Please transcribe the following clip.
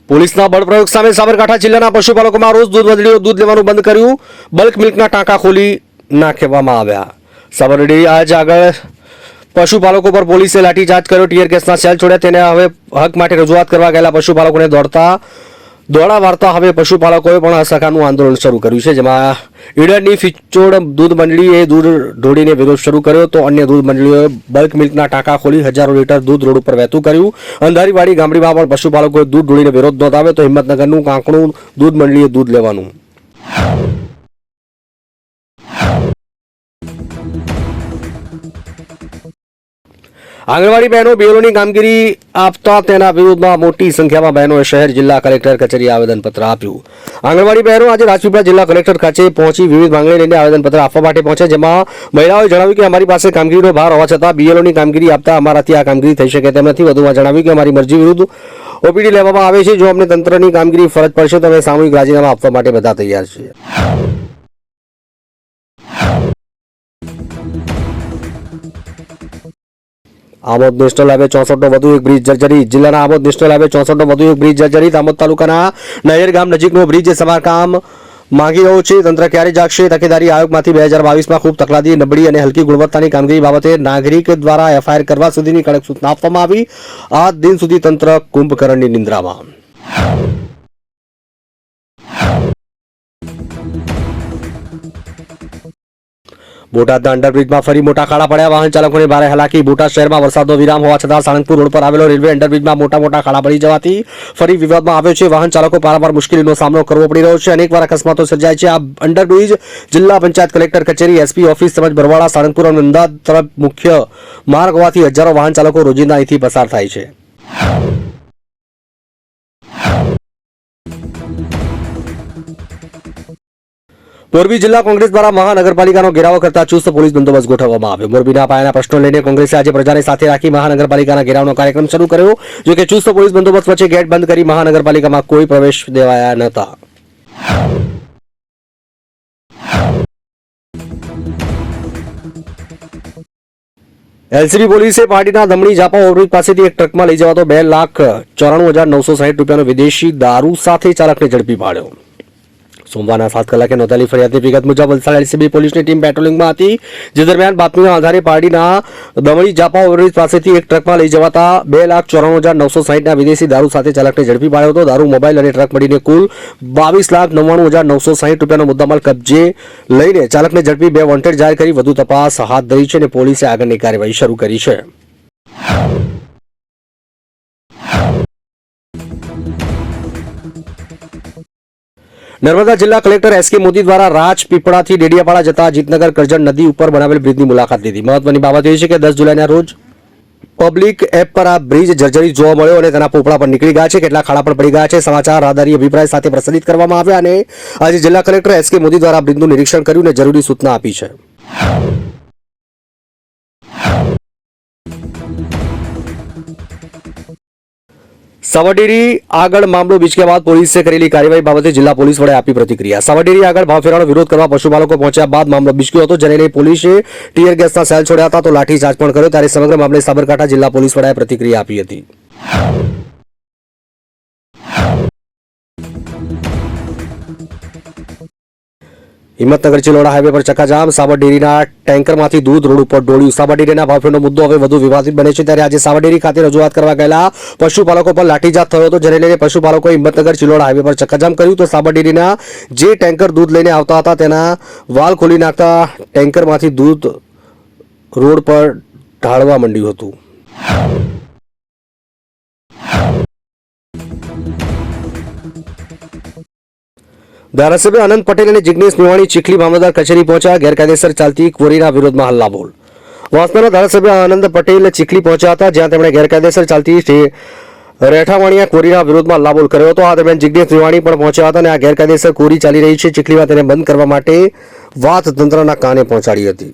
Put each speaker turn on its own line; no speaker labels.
પોલીસના બળપ્રયોગ સામે સાબરકાંઠા જિલ્લાના પશુપાલકોમાં રોજ દૂધ વધડીઓ દૂધ લેવાનું બંધ કર્યું. બલ્ક મિલ્કના ટાંકા ખોલી નાખવામાં આવ્યા. સાબરડેરી આજ આગળ પશુપાલકો પર પોલીસે લાઠીચાર્જ કર્યો. ટીયર ગેસના સેલ છોડ્યા. તેને હવે હક માટે રજૂઆત કરવા ગયેલા પશુપાલકોને દોડા વાર્તા હવે પશુપાલકોએ પણ અસહકારનું આંદોલન શરૂ કર્યું છે, જેમાં ઈડરની ફિચોડ દૂધ મંડળીએ દૂધ ઢોળીને વિરોધ શરૂ કર્યો તો અન્ય દૂધ મંડળીઓએ બલ્ક મિલ્કના ટાંકા ખોલી હજારો લીટર દૂધ રોડ ઉપર વહેતું કર્યું. અંધારીવાડી ગામડીમાં પણ પશુપાલકોએ દૂધ ઢોળીને વિરોધ નોંધાવ્યો તો હિંમતનગરનું કાંકણું દૂધ મંડળીએ દૂધ લેવાનું આંગણવાડી બહેનો બીએલઓની કામગીરી આપતા તેના વિરોધમાં મોટી સંખ્યામાં બહેનોએ શહેર જિલ્લા કલેક્ટર કચેરીએ આવેદનપત્ર આપ્યું. આંગણવાડી બહેનો આજે રાજપીપળા જિલ્લા કલેક્ટર કચેરી પહોંચી વિવિધ માંગણી લઈને આવેદનપત્ર આપવા માટે પહોંચ્યા, જેમાં મહિલાઓએ જણાવ્યું કે અમારી પાસે કામગીરીનો ભાર હોવા છતાં બીએલઓની કામગીરી આપતા અમારાથી આ કામગીરી થઈ શકે તેમ નથી. વધુમાં જણાવ્યું કે અમારી મરજી વિરુદ્ધ ઓપીડી લેવામાં આવે છે. જો અમને તંત્રની કામગીરી ફરજ પડશે તો અમે સામૂહિક રાજીનામા આપવા માટે બધા તૈયાર છીએ. આમોદ નેશનલ હાઈવે 64નો વધુ એક બ્રિજ જર્જરિત. જિલ્લાના આમોદ નેશનલ હાઈવે 64નો વધુ એક બ્રિજ જર્જરિત. આમોદ તાલુકાના નહેર ગામ નજીકનો બ્રિજ સમારકામ માંગી રહ્યો છે. તંત્ર ક્યારે જાગશે? તકેદારી આયોગમાંથી 2022માં ખૂબ તકલાદી, નબળી અને હલકી ગુણવત્તાની કામગીરી બાબતે નાગરિક દ્વારા એફઆઈઆર કરવા સુધીની કડક સૂચના આપવામાં આવી. આ દિન સુધી તંત્ર કુંભકર્ણની નિંદ્રામાં. બોટાદના અંડરબ્રિજમાં ફરી મોટા ખાડા પડ્યા. વાહન ચાલકોને ભારે હાલાકી. બોટાદ શહેરમાં વરસાદનો વિરામ હોવા છતાં સાળંગપુર રોડ પર આવેલો રેલવે અંડરબ્રિજમાં મોટા ખાડા પડી જવાથી ફરી વિવાદમાં આવ્યો છે. વાહન ચાલકો પારાવાર મુશ્કેલીનો સામનો કરવો પડી રહ્યો છે. અનેકવાર અકસ્માતો સર્જાય છે. આ અંડરબ્રિજ જિલ્લા પંચાયત કલેક્ટર કચેરી, એસપી ઓફિસ તેમજ બરવાડા, સાળંગપુર અને અમદાવાદ તરફ મુખ્ય માર્ગ હોવાથી હજારો વાહન ચાલકો રોજિંદા અહીંથી પસાર થાય છે. મોરબી જિલ્લા કોંગ્રેસ દ્વારા મહાનગરપાલિકાનો ઘેરાવો કરતા ચુસ્ત પોલીસ બંદોબસ્ત ગોઠવવામાં આવ્યો. મોરબીના પાયાના પ્રશ્નો લઈને કોંગ્રેસે આજે પ્રજાને સાથે રાખી મહાનગરપાલિકાના ઘેરાવનો કાર્યક્રમ શરૂ કર્યો. જો કે ચુસ્ત પોલીસ બંદોબસ્ત વચ્ચે ગેટ બંધ કરી મહાનગરપાલિકામાં કોઈ પ્રવેશ દેવાયા નહોતા. એલસીબી પોલીસે પાર્ટીના દમણી જાપા ઓવરબ્રિજ પાસેથી એક ટ્રકમાં લઈ જવાતો 2,94,960 રૂપિયાનો વિદેશી દારૂ સાથે ચાલકને ઝડપી પાડ્યો. સોમવારના 7 કલાકે નોંધાયેલી ફરિયાદની વિગત મુજબ વલસાડ એલસીબી પોલીસની ટીમ પેટ્રોલિંગમાં હતી. જે દરમિયાન બાતમીના આધારે પાર્ટીના દમણી જાપા ઓવરબ્રિજ પાસેથી એક ટ્રકમાં લઈ જવાતા 2,94,960ના વિદેશી દારૂ સાથે ચાલકને ઝડપી પાડ્યો હતો. દારૂ, મોબાઈલ અને ટ્રક મળીને કુલ 22,99,960 રૂપિયાનો મુદ્દામાલ કબજે લઈને ચાલકને ઝડપી 2 વોન્ટેડ જાહેર કરી વધુ તપાસ હાથ ધરી છે અને પોલીસે આગળની કાર્યવાહી શરૂ કરી છે. નર્મદા જિલ્લા કલેક્ટર એસકે મોદી દ્વારા રાજપીપળાથી ડેડિયાપાડા જતા જીતનગર કરજણ નદી ઉપર બનાવેલ બ્રિજની મુલાકાત લીધી. મહત્વની બાબત એ છે કે 10 જુલાઈના રોજ પબ્લિક એપ પર આ બ્રિજ જર્જરિત જોવા મળ્યો અને તેના પોપડા પર નીકળી ગયા છે. કેટલાક ખાડા પણ પડી ગયા છે. સમાચાર રાહદારી અભિપ્રાય સાથે પ્રસારિત કરવામાં આવ્યા અને આજે જિલ્લા કલેક્ટર એસકે મોદી દ્વારા બ્રિજનું નિરીક્ષણ કર્યું અને જરૂરી સૂચના આપી છે. સાવરડેરી આગળ મામલો બીચક્યા બાદ પોલીસે કરેલી કાર્યવાહી બાબતે જિલ્લા પોલીસ વડે આપી પ્રતિક્રિયા. સાવરડેરી આગળ ભાવફેરાનો વિરોધ કરવા પશુપાલકો પહોંચ્યા બાદ મામલો બીચક્યો હતો, જેને લઈ પોલીસે ટીયર ગેસના સેલ છોડ્યા હતા તો લાઠીચાર્જ પણ કર્યો. ત્યારે સમગ્ર મામલે સાબરકાંઠા જિલ્લા પોલીસ વડાએ પ્રતિક્રિયા આપી હતી. હિંમતનગર ચિલોડા હાઈવે પર ચક્કાજામ. સાબરડેરીના ટેન્કરમાંથી દૂધ રોડ ઉપર ઢોળ્યું. સાબરડેરીના ભાવફેરનો મુદ્દો હવે વધુ વિવાદિત બને છે. ત્યારે આજે સાબરડેરી ખાતે રજૂઆત કરવા ગયેલા પશુપાલકો પર લાઠીચાર્જ થયો હતો, જેને લઈને પશુપાલકોએ હિંમતનગર ચિલોડા હાઈવે પર ચક્કાજામ કર્યું. તો સાબરડેરીના જે ટેન્કર દૂધ લઈને આવતા હતા તેના વાલ ખોલી નાખતા ટેન્કરમાંથી દૂધ રોડ પર ઢાળવા માંડ્યું હતું. ધારાસભ્ય આનંદ પટેલ અને જિગ્નેશ મેવાણી ચીખલી મામલતદાર કચેરી પહોંચ્યા. ગેરકાયદેસર ચાલતી ક્વોરીના વિરોધમાં હલ્લાબોલ. વાસણાના ધારાસભ્ય આનંદ પટેલ ચીખલી પહોંચ્યા હતા, જ્યાં તેમણે ગેરકાયદેસર ચાલતી રેઠાવાણીયા ક્વોરીના વિરોધમાં હલ્લાબોલ કર્યો હતો. આ દરમિયાન જિગ્નેશ મેવાણી પણ પહોંચ્યા હતા અને આ ગેરકાયદેસર ક્વોરી ચાલી રહી છે ચીખલીમાં તેને બંધ કરવા માટે વાત તંત્રના કાને પહોંચાડી હતી.